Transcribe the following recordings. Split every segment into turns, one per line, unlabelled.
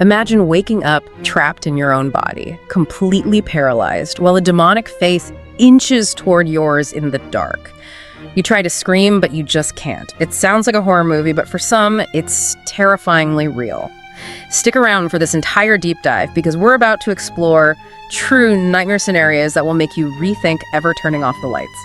Imagine waking up trapped in your own body, completely paralyzed, while a demonic face inches toward yours in the dark. You try to scream, but you just can't. It sounds like a horror movie, but for some, it's terrifyingly real. Stick around for this entire deep dive, because we're about to explore true nightmare scenarios that will make you rethink ever turning off the lights.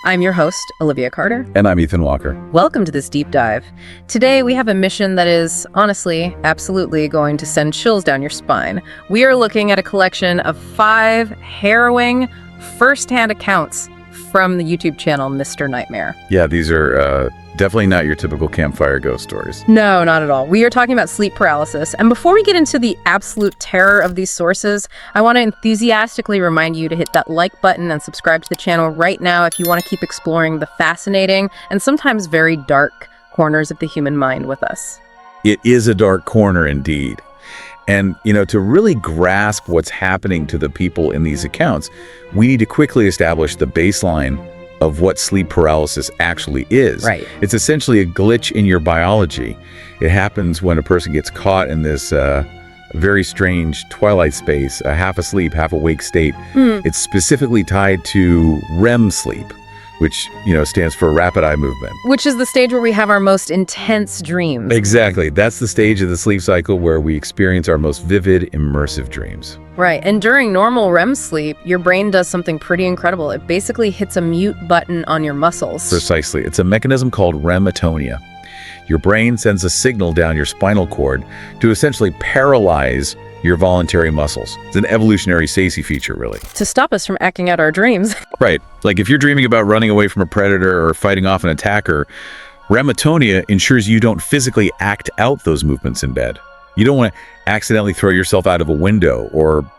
I'm your host, Olivia Carter.
And I'm Ethan Walker.
Welcome to this deep dive. Today, we have a mission that is, honestly, absolutely going to send chills down your spine. We are looking at a collection of 5 harrowing, first-hand accounts from the YouTube channel Mr Night Mer.
Yeah, these are definitely not your typical campfire ghost stories.
No, not at all. We are talking about sleep paralysis. And before we get into the absolute terror of these sources, I want to enthusiastically remind you to hit that like button and subscribe to the channel right now if you want to keep exploring the fascinating and sometimes very dark corners of the human mind with us.
It is a dark corner indeed. And, to really grasp what's happening to the people in these accounts, we need to quickly establish the baseline of what sleep paralysis actually is.
Right.
It's essentially a glitch in your biology. It happens when a person gets caught in this very strange twilight space, a half asleep, half awake state. It's specifically tied to REM sleep, which, stands for rapid eye movement.
Which is the stage where we have our most intense dreams.
Exactly. That's the stage of the sleep cycle where we experience our most vivid, immersive dreams.
Right. And during normal REM sleep, your brain does something pretty incredible. It basically hits a mute button on your muscles.
Precisely. It's a mechanism called rematonia. Your brain sends a signal down your spinal cord to essentially paralyze your voluntary muscles. It's an evolutionary safety feature, really.
To stop us from acting out our dreams.
Right. Like if you're dreaming about running away from a predator or fighting off an attacker, rematonia ensures you don't physically act out those movements in bed. You don't want to accidentally throw yourself out of a window or,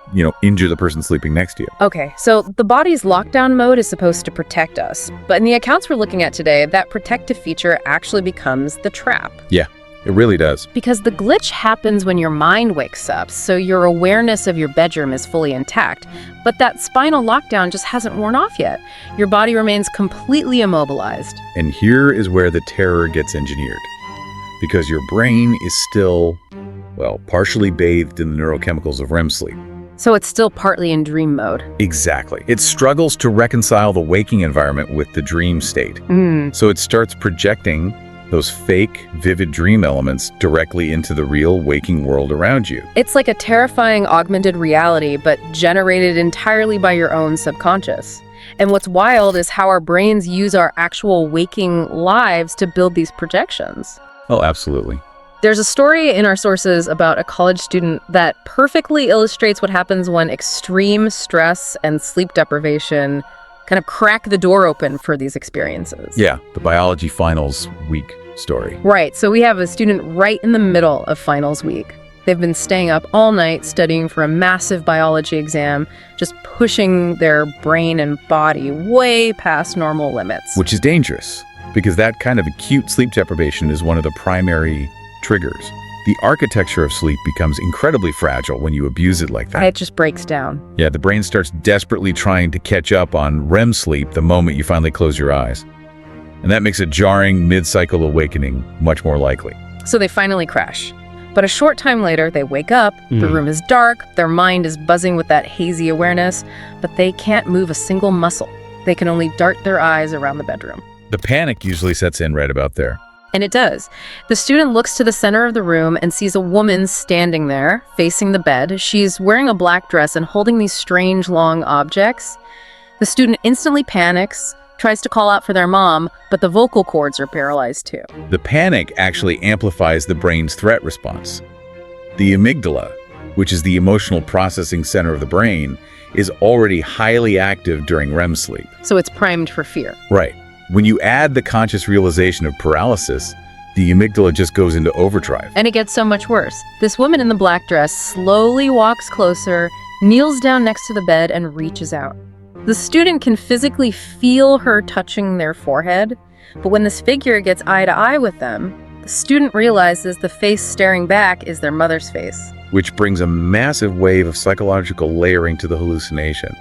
injure the person sleeping next to you.
Okay, so the body's lockdown mode is supposed to protect us. But in the accounts we're looking at today, that protective feature actually becomes the trap.
Yeah, it really does.
Because the glitch happens when your mind wakes up, so your awareness of your bedroom is fully intact. But that spinal lockdown just hasn't worn off yet. Your body remains completely immobilized.
And here is where the terror gets engineered. Because your brain is still, partially bathed in the neurochemicals of REM sleep.
So it's still partly in dream mode.
Exactly. It struggles to reconcile the waking environment with the dream state. So it starts projecting those fake, vivid dream elements directly into the real waking world around you.
It's like a terrifying augmented reality, but generated entirely by your own subconscious. And what's wild is how our brains use our actual waking lives to build these projections.
Oh, absolutely.
There's a story in our sources about a college student that perfectly illustrates what happens when extreme stress and sleep deprivation kind of crack the door open for these experiences.
Yeah, the biology finals week story.
Right, so we have a student right in the middle of finals week. They've been staying up all night studying for a massive biology exam, just pushing their brain and body way past normal limits.
Which is dangerous, because that kind of acute sleep deprivation is one of the primary triggers. The architecture of sleep becomes incredibly fragile when you abuse it like that.
It just breaks down.
Yeah, the brain starts desperately trying to catch up on REM sleep the moment you finally close your eyes. And that makes a jarring mid-cycle awakening much more likely.
So they finally crash. But a short time later, they wake up, the room is dark, their mind is buzzing with that hazy awareness, but they can't move a single muscle. They can only dart their eyes around the bedroom.
The panic usually sets in right about there.
And it does. The student looks to the center of the room and sees a woman standing there, facing the bed. She's wearing a black dress and holding these strange, long objects. The student instantly panics, tries to call out for their mom, but the vocal cords are paralyzed too.
The panic actually amplifies the brain's threat response. The amygdala, which is the emotional processing center of the brain, is already highly active during REM sleep.
So it's primed for fear.
Right. When you add the conscious realization of paralysis, the amygdala just goes into overdrive.
And it gets so much worse. This woman in the black dress slowly walks closer, kneels down next to the bed, and reaches out. The student can physically feel her touching their forehead, but when this figure gets eye to eye with them, the student realizes the face staring back is their mother's face.
Which brings a massive wave of psychological layering to the hallucination,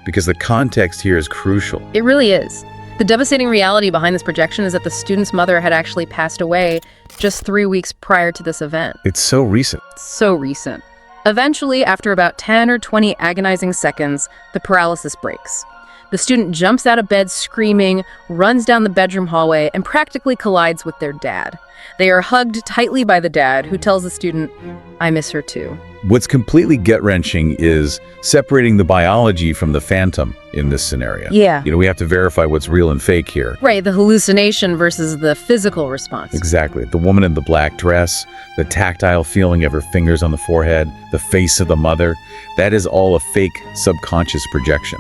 because the context here is crucial.
It really is. The devastating reality behind this projection is that the student's mother had actually passed away just 3 weeks prior to this event.
It's so recent.
So recent. Eventually, after about 10 or 20 agonizing seconds, the paralysis breaks. The student jumps out of bed screaming, runs down the bedroom hallway, and practically collides with their dad. They are hugged tightly by the dad, who tells the student, "I miss her too."
What's completely gut-wrenching is separating the biology from the phantom in this scenario.
Yeah.
We have to verify what's real and fake here.
Right, the hallucination versus the physical response.
Exactly. The woman in the black dress, the tactile feeling of her fingers on the forehead, the face of the mother, that is all a fake subconscious projection.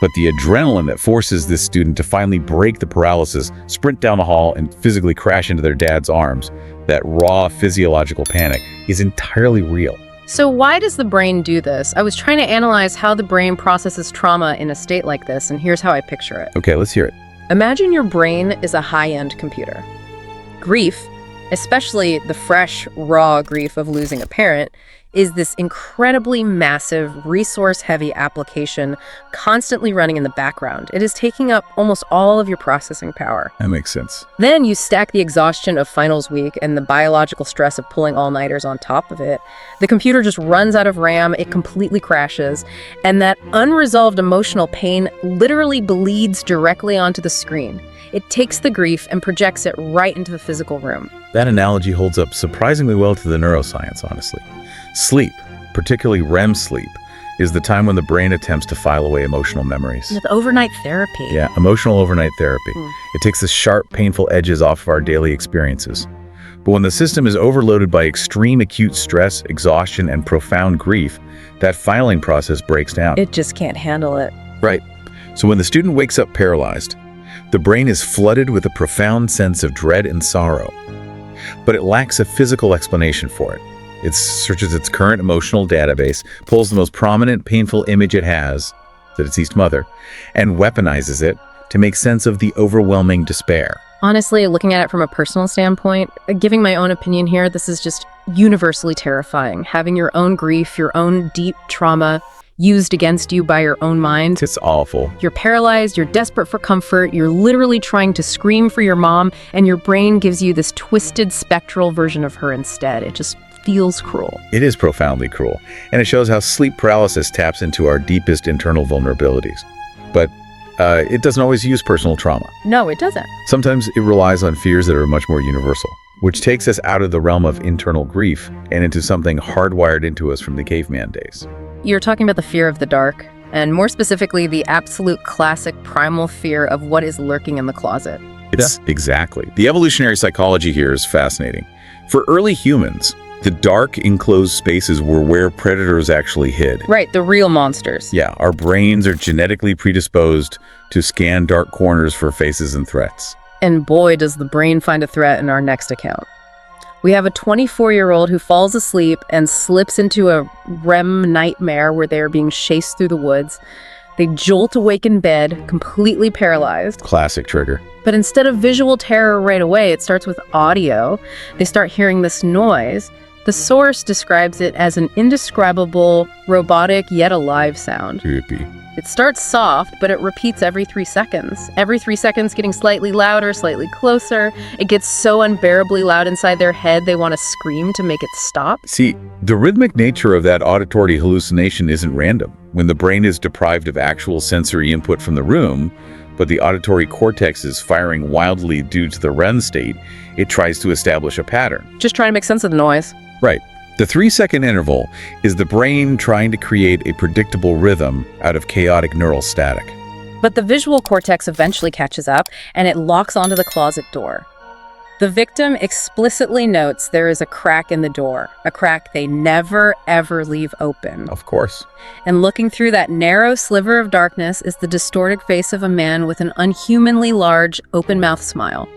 But the adrenaline that forces this student to finally break the paralysis, sprint down the hall, and physically crash into their dad's arms, that raw physiological panic, is entirely real.
So why does the brain do this? I was trying to analyze how the brain processes trauma in a state like this, and here's how I picture it.
Okay, let's hear it.
Imagine your brain is a high-end computer. Grief, especially the fresh, raw grief of losing a parent, is this incredibly massive, resource-heavy application constantly running in the background. It is taking up almost all of your processing power.
That makes sense.
Then you stack the exhaustion of finals week and the biological stress of pulling all-nighters on top of it. The computer just runs out of RAM, it completely crashes, and that unresolved emotional pain literally bleeds directly onto the screen. It takes the grief and projects it right into the physical room.
That analogy holds up surprisingly well to the neuroscience, honestly. Sleep, particularly REM sleep, is the time when the brain attempts to file away emotional memories.
With overnight therapy.
Yeah, emotional overnight therapy. It takes the sharp, painful edges off of our daily experiences. But when the system is overloaded by extreme acute stress, exhaustion, and profound grief, that filing process breaks down.
It just can't handle it.
Right. So when the student wakes up paralyzed, the brain is flooded with a profound sense of dread and sorrow. But it lacks a physical explanation for it. It searches its current emotional database, pulls the most prominent, painful image it has, the deceased mother, and weaponizes it to make sense of the overwhelming despair.
Honestly, looking at it from a personal standpoint, giving my own opinion here, this is just universally terrifying. Having your own grief, your own deep trauma used against you by your own mind.
It's awful.
You're paralyzed, you're desperate for comfort, you're literally trying to scream for your mom, and your brain gives you this twisted, spectral version of her instead. It just feels cruel.
It is profoundly cruel, and it shows how sleep paralysis taps into our deepest internal vulnerabilities. But it doesn't always use personal trauma.
No, it doesn't.
Sometimes it relies on fears that are much more universal, which takes us out of the realm of internal grief and into something hardwired into us from the caveman days.
You're talking about the fear of the dark, and more specifically, the absolute classic primal fear of what is lurking in the closet.
Exactly. The evolutionary psychology here is fascinating. For early humans, the dark, enclosed spaces were where predators actually hid.
Right, the real monsters.
Yeah, our brains are genetically predisposed to scan dark corners for faces and threats.
And boy, does the brain find a threat in our next account. We have a 24-year-old who falls asleep and slips into a REM nightmare where they're being chased through the woods. They jolt awake in bed, completely paralyzed.
Classic trigger.
But instead of visual terror right away, it starts with audio. They start hearing this noise. The source describes it as an indescribable, robotic, yet alive sound.
Creepy.
It starts soft, but it repeats every 3 seconds. Every 3 seconds getting slightly louder, slightly closer. It gets so unbearably loud inside their head they want to scream to make it stop.
See, the rhythmic nature of that auditory hallucination isn't random. When the brain is deprived of actual sensory input from the room, but the auditory cortex is firing wildly due to the REM state, it tries to establish a pattern.
Just trying to make sense of the noise.
Right. The 3-second interval is the brain trying to create a predictable rhythm out of chaotic neural static.
But the visual cortex eventually catches up, and it locks onto the closet door. The victim explicitly notes there is a crack in the door, a crack they never, ever leave open.
Of course.
And looking through that narrow sliver of darkness is the distorted face of a man with an unhumanly large, open-mouthed smile.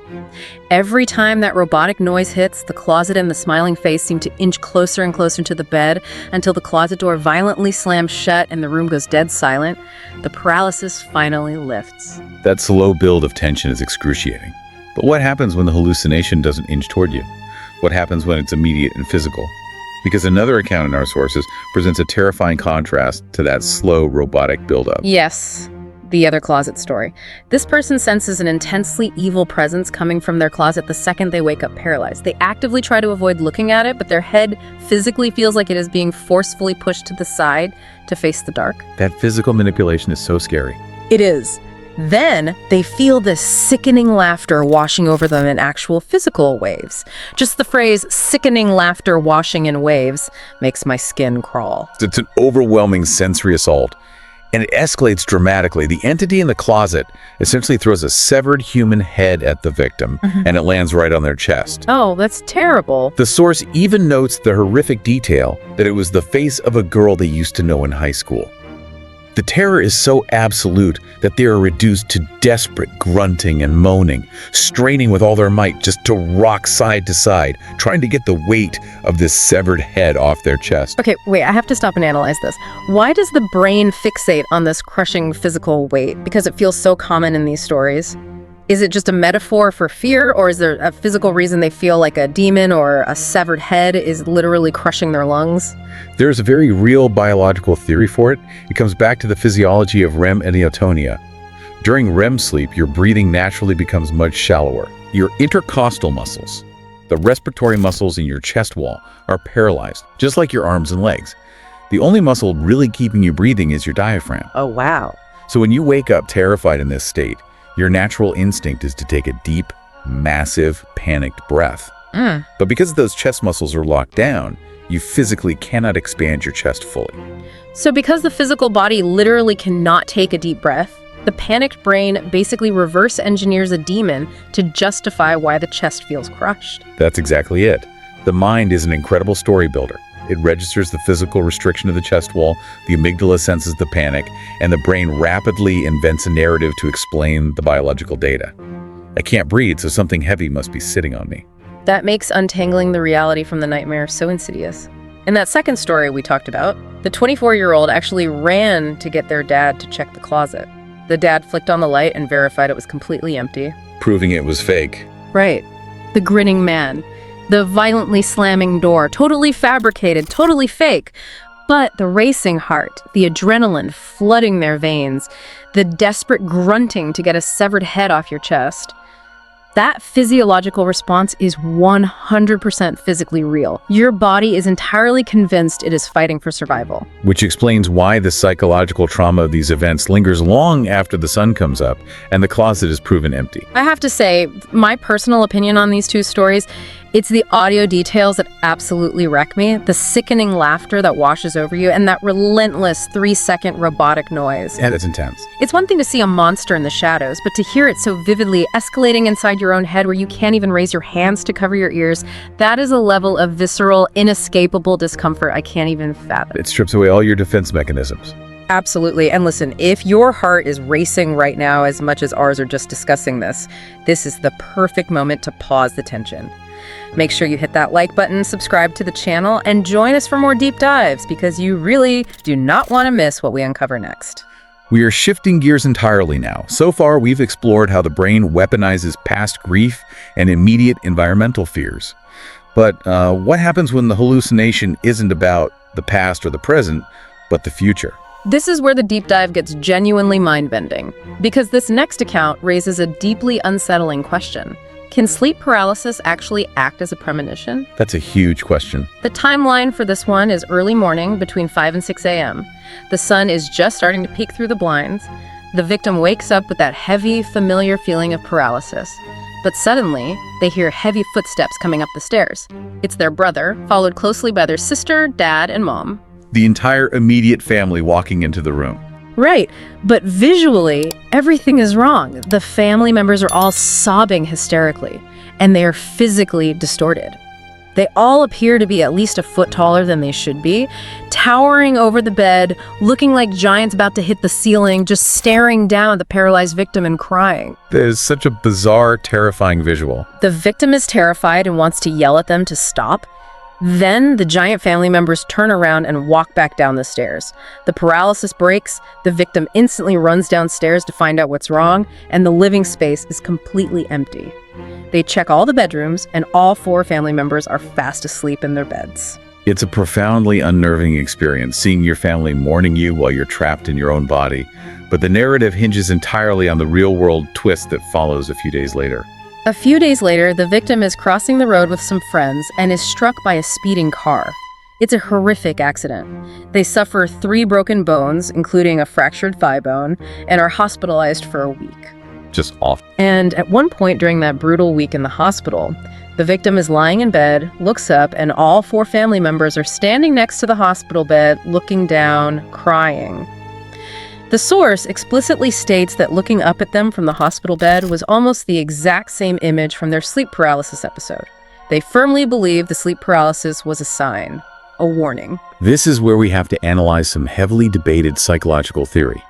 Every time that robotic noise hits, the closet and the smiling face seem to inch closer and closer to the bed until the closet door violently slams shut and the room goes dead silent. The paralysis finally lifts.
That slow build of tension is excruciating. But what happens when the hallucination doesn't inch toward you? What happens when it's immediate and physical? Because another account in our sources presents a terrifying contrast to that slow robotic buildup.
Yes. The other closet story. This person senses an intensely evil presence coming from their closet the second they wake up paralyzed. They actively try to avoid looking at it, but their head physically feels like it is being forcefully pushed to the side to face the dark.
That physical manipulation is so scary.
It is. Then they feel this sickening laughter washing over them in actual physical waves. Just the phrase sickening laughter washing in waves makes my skin crawl.
It's an overwhelming sensory assault, and it escalates dramatically. The entity in the closet essentially throws a severed human head at the victim, and it lands right on their chest.
Oh, that's terrible.
The source even notes the horrific detail that it was the face of a girl they used to know in high school. The terror is so absolute that they are reduced to desperate grunting and moaning, straining with all their might just to rock side to side, trying to get the weight of this severed head off their chest.
Okay, wait, I have to stop and analyze this. Why does the brain fixate on this crushing physical weight? Because it feels so common in these stories. Is it just a metaphor for fear, or is there a physical reason they feel like a demon or a severed head is literally crushing their lungs?
There's a very real biological theory for it. It comes back to the physiology of REM and atonia. During REM sleep, your breathing naturally becomes much shallower. Your intercostal muscles, the respiratory muscles in your chest wall, are paralyzed, just like your arms and legs. The only muscle really keeping you breathing is your diaphragm.
Oh, wow.
So when you wake up terrified in this state, your natural instinct is to take a deep, massive, panicked breath. But because those chest muscles are locked down, you physically cannot expand your chest fully.
So because the physical body literally cannot take a deep breath, the panicked brain basically reverse engineers a demon to justify why the chest feels crushed.
That's exactly it. The mind is an incredible story builder. It registers the physical restriction of the chest wall, the amygdala senses the panic, and the brain rapidly invents a narrative to explain the biological data. I can't breathe, so something heavy must be sitting on me.
That makes untangling the reality from the nightmare so insidious. In that second story we talked about, the 24-year-old actually ran to get their dad to check the closet. The dad flicked on the light and verified it was completely empty.
Proving it was fake.
Right. The grinning man. The violently slamming door, totally fabricated, totally fake. But the racing heart, the adrenaline flooding their veins, the desperate grunting to get a severed head off your chest. That physiological response is 100% physically real. Your body is entirely convinced it is fighting for survival.
Which explains why the psychological trauma of these events lingers long after the sun comes up and the closet is proven empty.
I have to say, my personal opinion on these two stories, it's the audio details that absolutely wreck me, the sickening laughter that washes over you, and that relentless 3-second robotic noise.
And it's intense.
It's one thing to see a monster in the shadows, but to hear it so vividly escalating inside your own head where you can't even raise your hands to cover your ears, that is a level of visceral, inescapable discomfort I can't even fathom.
It strips away all your defense mechanisms.
Absolutely. And listen, if your heart is racing right now as much as ours are just discussing this is the perfect moment to pause the tension. Make sure you hit that like button, subscribe to the channel, and join us for more deep dives because you really do not want to miss what we uncover next.
We are shifting gears entirely now. So far, we've explored how the brain weaponizes past grief and immediate environmental fears. But what happens when the hallucination isn't about the past or the present, but the future?
This is where the deep dive gets genuinely mind-bending, because this next account raises a deeply unsettling question. Can sleep paralysis actually act as a premonition?
That's a huge question.
The timeline for this one is early morning between 5 and 6 a.m. The sun is just starting to peek through the blinds. The victim wakes up with that heavy, familiar feeling of paralysis. But suddenly, they hear heavy footsteps coming up the stairs. It's their brother, followed closely by their sister, dad, and mom.
The entire immediate family walking into the room.
Right, but visually, everything is wrong. The family members are all sobbing hysterically, and they are physically distorted. They all appear to be at least a foot taller than they should be, towering over the bed, looking like giants about to hit the ceiling, just staring down at the paralyzed victim and crying.
There's such a bizarre, terrifying visual.
The victim is terrified and wants to yell at them to stop. Then the giant family members turn around and walk back down the stairs. The paralysis breaks, the victim instantly runs downstairs to find out what's wrong, and the living space is completely empty. They check all the bedrooms, and all 4 family members are fast asleep in their beds.
It's a profoundly unnerving experience, seeing your family mourning you while you're trapped in your own body. But the narrative hinges entirely on the real-world twist that follows a few days later.
A few days later, the victim is crossing the road with some friends and is struck by a speeding car. It's a horrific accident. They suffer 3 broken bones, including a fractured thigh bone, and are hospitalized for a week.
Just off.
And at one point during that brutal week in the hospital, the victim is lying in bed, looks up, and all 4 family members are standing next to the hospital bed, looking down, crying. The source explicitly states that looking up at them from the hospital bed was almost the exact same image from their sleep paralysis episode. They firmly believe the sleep paralysis was a sign, a warning.
This is where we have to analyze some heavily debated psychological theory.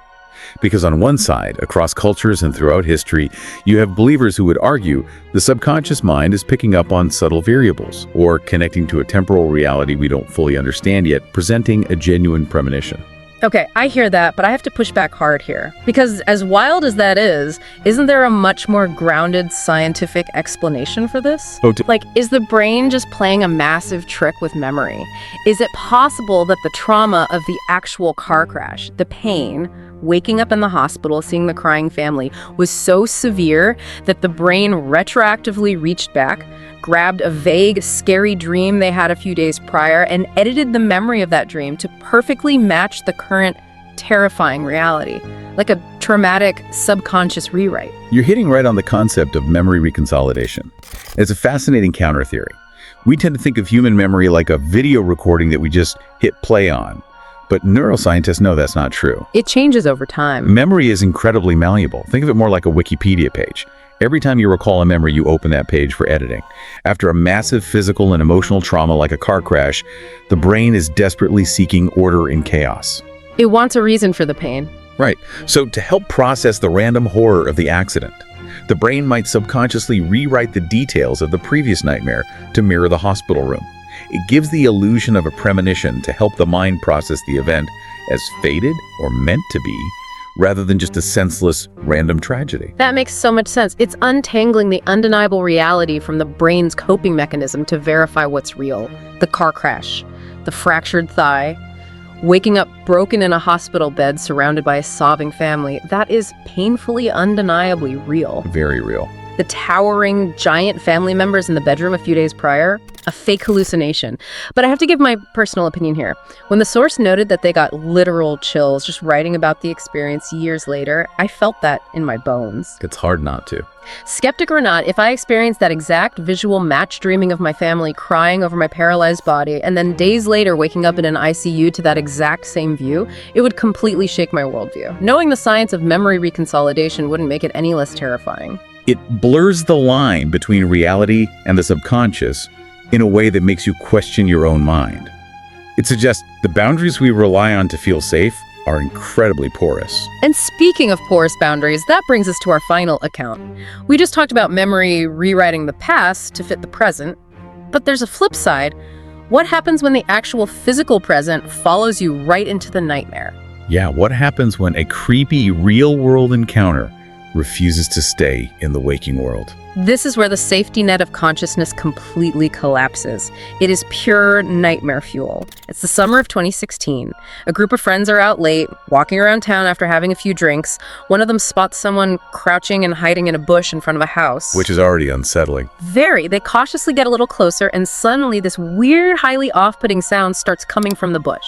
Because on one side, across cultures and throughout history, you have believers who would argue the subconscious mind is picking up on subtle variables, or connecting to a temporal reality we don't fully understand yet, presenting a genuine premonition.
Okay, I hear that, but I have to push back hard here. Because as wild as that is, isn't there a much more grounded scientific explanation for this? Like, is the brain just playing a massive trick with memory? Is it possible that the trauma of the actual car crash, the pain, waking up in the hospital, seeing the crying family, was so severe that the brain retroactively reached back, grabbed a vague, scary dream they had a few days prior, and edited the memory of that dream to perfectly match the current terrifying reality, like a traumatic subconscious rewrite?
You're hitting right on the concept of memory reconsolidation. It's a fascinating counter theory. We tend to think of human memory like a video recording that we just hit play on. But neuroscientists know that's not true.
It changes over time.
Memory is incredibly malleable. Think of it more like a Wikipedia page. Every time you recall a memory, you open that page for editing. After a massive physical and emotional trauma like a car crash, the brain is desperately seeking order in chaos.
It wants a reason for the pain.
Right. So to help process the random horror of the accident, the brain might subconsciously rewrite the details of the previous nightmare to mirror the hospital room. It gives the illusion of a premonition to help the mind process the event as fated or meant to be, rather than just a senseless, random tragedy.
That makes so much sense. It's untangling the undeniable reality from the brain's coping mechanism to verify what's real. The car crash, the fractured thigh, waking up broken in a hospital bed surrounded by a sobbing family. That is painfully, undeniably real.
Very real.
The towering, giant family members in the bedroom a few days prior, a fake hallucination. But I have to give my personal opinion here. When the source noted that they got literal chills just writing about the experience years later, I felt that in my bones.
It's hard not to.
Skeptic or not, if I experienced that exact visual match dreaming of my family crying over my paralyzed body, and then days later waking up in an ICU to that exact same view, it would completely shake my worldview. Knowing the science of memory reconsolidation wouldn't make it any less terrifying.
It blurs the line between reality and the subconscious in a way that makes you question your own mind. It suggests the boundaries we rely on to feel safe are incredibly porous.
And speaking of porous boundaries, that brings us to our final account. We just talked about memory rewriting the past to fit the present, but there's a flip side. What happens when the actual physical present follows you right into the nightmare?
Yeah, what happens when a creepy real-world encounter refuses to stay in the waking world?
This is where the safety net of consciousness completely collapses. It is pure nightmare fuel. It's the summer of 2016. A group of friends are out late, walking around town after having a few drinks. One of them spots someone crouching and hiding in a bush in front of a house.
Which is already unsettling.
Very. They cautiously get a little closer, and suddenly this weird, highly off-putting sound starts coming from the bush.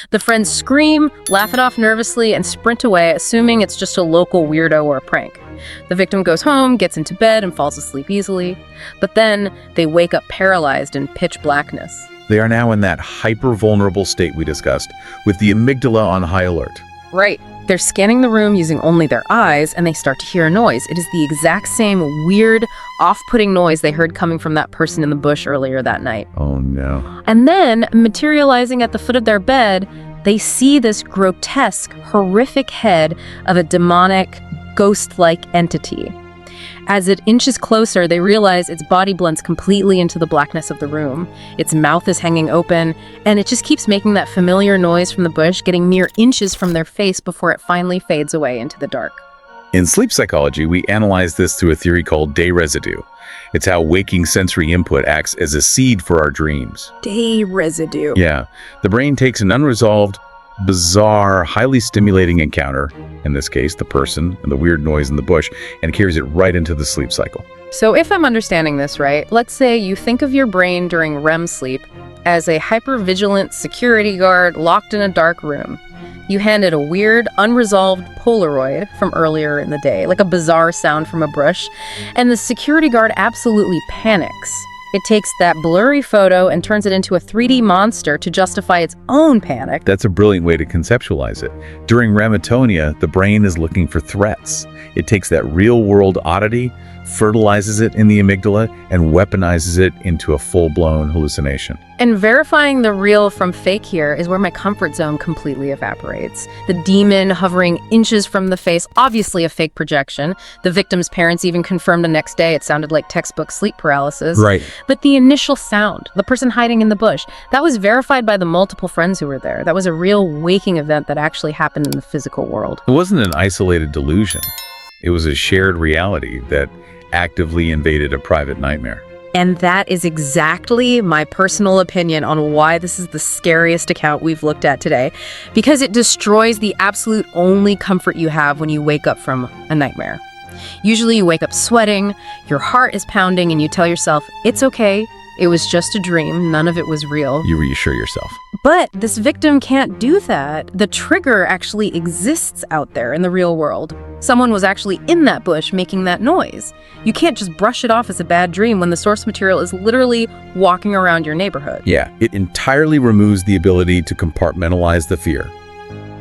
The friends scream, laugh it off nervously, and sprint away, assuming it's just a local weirdo or a prank. The victim goes home, gets into bed, and falls asleep easily. But then they wake up paralyzed in pitch blackness.
They are now in that hyper-vulnerable state we discussed, with the amygdala on high alert.
Right. They're scanning the room using only their eyes, and they start to hear a noise. It is the exact same weird, off-putting noise they heard coming from that person in the bush earlier that night.
Oh no.
And then, materializing at the foot of their bed, they see this grotesque, horrific head of a demonic, ghost-like entity. As it inches closer, they realize its body blends completely into the blackness of the room. Its mouth is hanging open, and it just keeps making that familiar noise from the bush, getting mere inches from their face before it finally fades away into the dark.
In sleep psychology, we analyze this through a theory called day residue. It's how waking sensory input acts as a seed for our dreams.
Day residue.
Yeah, the brain takes an unresolved, bizarre, highly stimulating encounter, in this case, the person and the weird noise in the bush, and carries it right into the sleep cycle.
So if I'm understanding this right, let's say you think of your brain during REM sleep as a hypervigilant security guard locked in a dark room. You hand it a weird, unresolved Polaroid from earlier in the day, like a bizarre sound from a bush, and the security guard absolutely panics. It takes that blurry photo and turns it into a 3D monster to justify its own panic.
That's a brilliant way to conceptualize it. During rematonia, the brain is looking for threats. It takes that real-world oddity, fertilizes it in the amygdala, and weaponizes it into a full-blown hallucination.
And verifying the real from fake here is where my comfort zone completely evaporates. The demon hovering inches from the face, obviously a fake projection. The victim's parents even confirmed the next day it sounded like textbook sleep paralysis.
Right.
But the initial sound, the person hiding in the bush, that was verified by the multiple friends who were there. That was a real waking event that actually happened in the physical world.
It wasn't an isolated delusion. It was a shared reality that actively invaded a private nightmare.
And that is exactly my personal opinion on why this is the scariest account we've looked at today, because it destroys the absolute only comfort you have when you wake up from a nightmare. Usually you wake up sweating, your heart is pounding, and you tell yourself, it's okay, it was just a dream, none of it was real.
You reassure yourself.
But this victim can't do that. The trigger actually exists out there in the real world. Someone was actually in that bush making that noise. You can't just brush it off as a bad dream when the source material is literally walking around your neighborhood.
Yeah, it entirely removes the ability to compartmentalize the fear.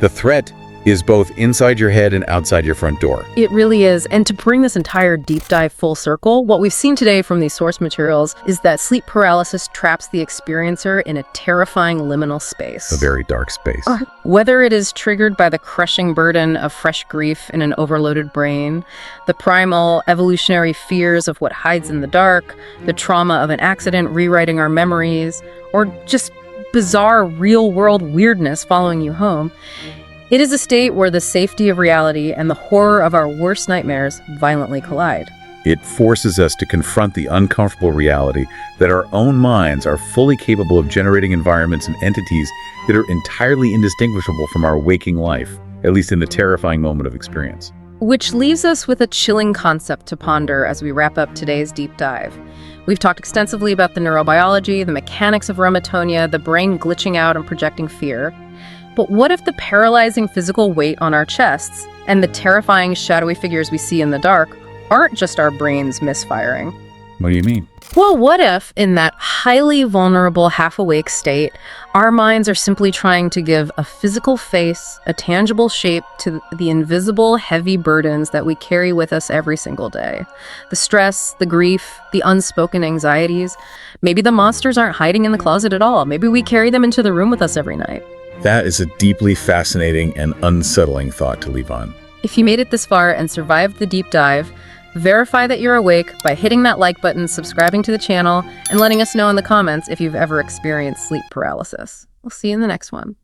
The threat is both inside your head and outside your front door.
It really is. And to bring this entire deep dive full circle, what we've seen today from these source materials is that sleep paralysis traps the experiencer in a terrifying liminal space.
A very dark space.
Whether it is triggered by the crushing burden of fresh grief in an overloaded brain, the primal evolutionary fears of what hides in the dark, the trauma of an accident rewriting our memories, or just bizarre real-world weirdness following you home, it is a state where the safety of reality and the horror of our worst nightmares violently collide.
It forces us to confront the uncomfortable reality that our own minds are fully capable of generating environments and entities that are entirely indistinguishable from our waking life, at least in the terrifying moment of experience.
Which leaves us with a chilling concept to ponder as we wrap up today's deep dive. We've talked extensively about the neurobiology, the mechanics of rematonia, the brain glitching out and projecting fear. But what if the paralyzing physical weight on our chests and the terrifying shadowy figures we see in the dark aren't just our brains misfiring?
What do you mean?
Well, what if, in that highly vulnerable half-awake state, our minds are simply trying to give a physical face, a tangible shape to the invisible, heavy burdens that we carry with us every single day? The stress, the grief, the unspoken anxieties. Maybe the monsters aren't hiding in the closet at all. Maybe we carry them into the room with us every night.
That is a deeply fascinating and unsettling thought to leave on.
If you made it this far and survived the deep dive, verify that you're awake by hitting that like button, subscribing to the channel, and letting us know in the comments if you've ever experienced sleep paralysis. We'll see you in the next one.